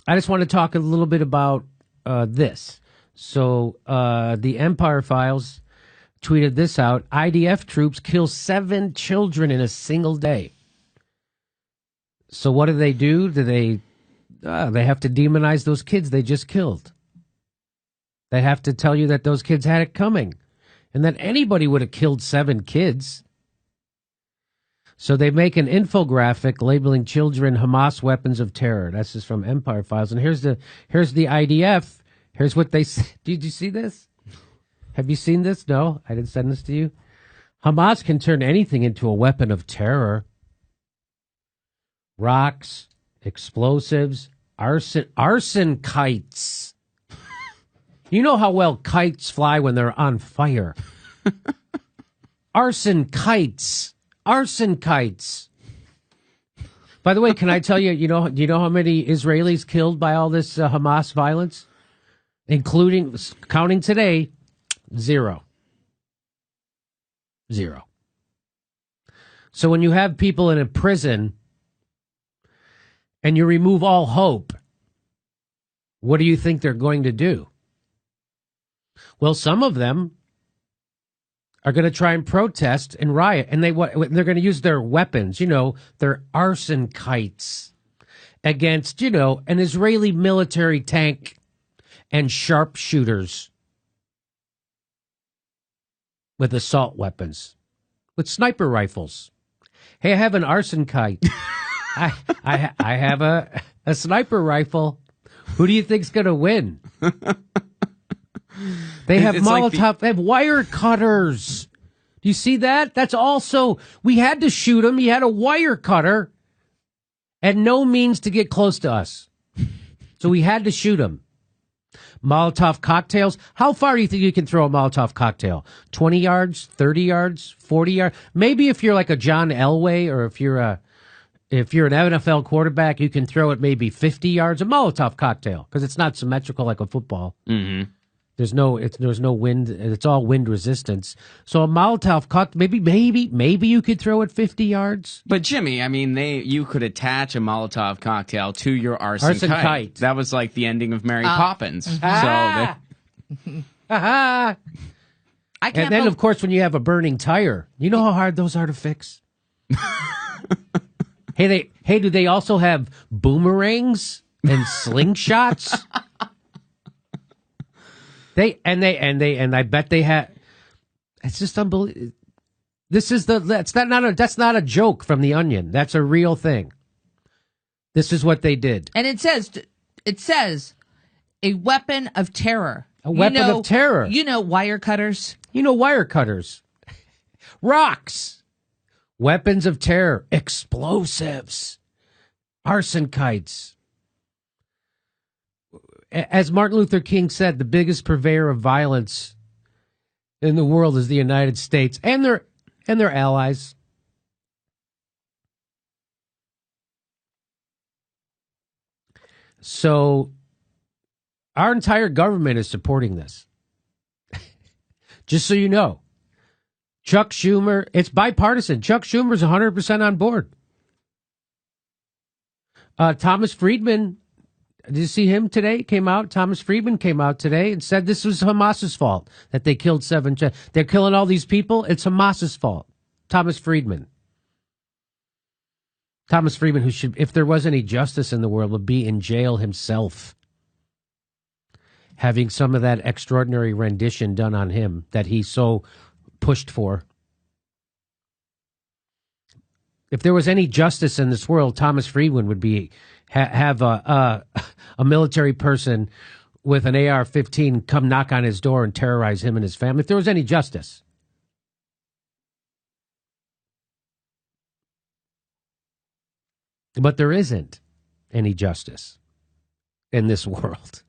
I just want to talk a little bit about this. So the Empire Files tweeted this out. IDF troops kill 7 children in a single day. So what do? Do they have to demonize those kids they just killed. They have to tell you that those kids had it coming and that anybody would have killed 7 kids. So they make an infographic labeling children Hamas weapons of terror. That's just from Empire Files. And here's the IDF. Here's what they say. Did you see this? Have you seen this? No, I didn't send this to you. Hamas can turn anything into a weapon of terror. Rocks, explosives, arson kites. You know how well kites fly when they're on fire. Arson kites. Arson kites. By the way, can I tell you, do you know how many Israelis killed by all this Hamas violence? Counting today, 0. 0. So when you have people in a prison and you remove all hope, what do you think they're going to do? Well, some of them are going to try and protest and riot, and they're going to use their weapons, their arson kites against, an Israeli military tank and sharpshooters with assault weapons, with sniper rifles. Hey, I have an arson kite. I have a sniper rifle. Who do you think's going to win? They have Molotov. They have wire cutters. Do you see that? That's also, we had to shoot him. He had a wire cutter and no means to get close to us. So we had to shoot him. Molotov cocktails. How far do you think you can throw a Molotov cocktail? 20 yards, 30 yards, 40 yards? Maybe if you're like a John Elway or if you're an NFL quarterback, you can throw it maybe 50 yards, a Molotov cocktail, because it's not symmetrical like a football. Mm-hmm. There's no wind. It's all wind resistance. So a Molotov cocktail, maybe you could throw it 50 yards. But Jimmy, I mean, you could attach a Molotov cocktail to your arson kite. That was like the ending of Mary Poppins. And then, of course, when you have a burning tire, you know how hard those are to fix. Hey, do they also have boomerangs and slingshots? I bet they had. It's just unbelievable. That's not a joke from The Onion. That's a real thing. This is what they did. And it says a weapon of terror. A weapon of terror. Wire cutters. Wire cutters. Rocks. Weapons of terror. Explosives. Arson kites. As Martin Luther King said, the biggest purveyor of violence in the world is the United States and their allies. So our entire government is supporting this. Just so you know. Chuck Schumer, it's bipartisan. Chuck Schumer's 100% on board. Thomas Friedman, did you see him today? Thomas Friedman came out today and said this was Hamas's fault, that they killed 7. They're killing all these people. It's Hamas's fault. Thomas Friedman, who should, if there was any justice in the world, would be in jail himself, having some of that extraordinary rendition done on him that he so pushed for. If there was any justice in this world, Thomas Friedman would be have a military person with an AR-15 come knock on his door and terrorize him and his family. If there was any justice. But there isn't any justice in this world.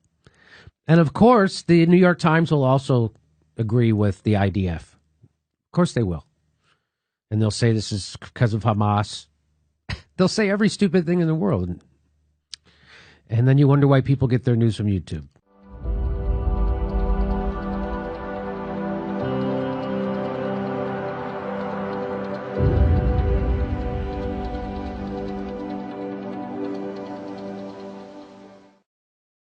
And of course, the New York Times will also agree with the IDF. Of course they will. And they'll say this is because of Hamas. They'll say every stupid thing in the world. And then you wonder why people get their news from YouTube.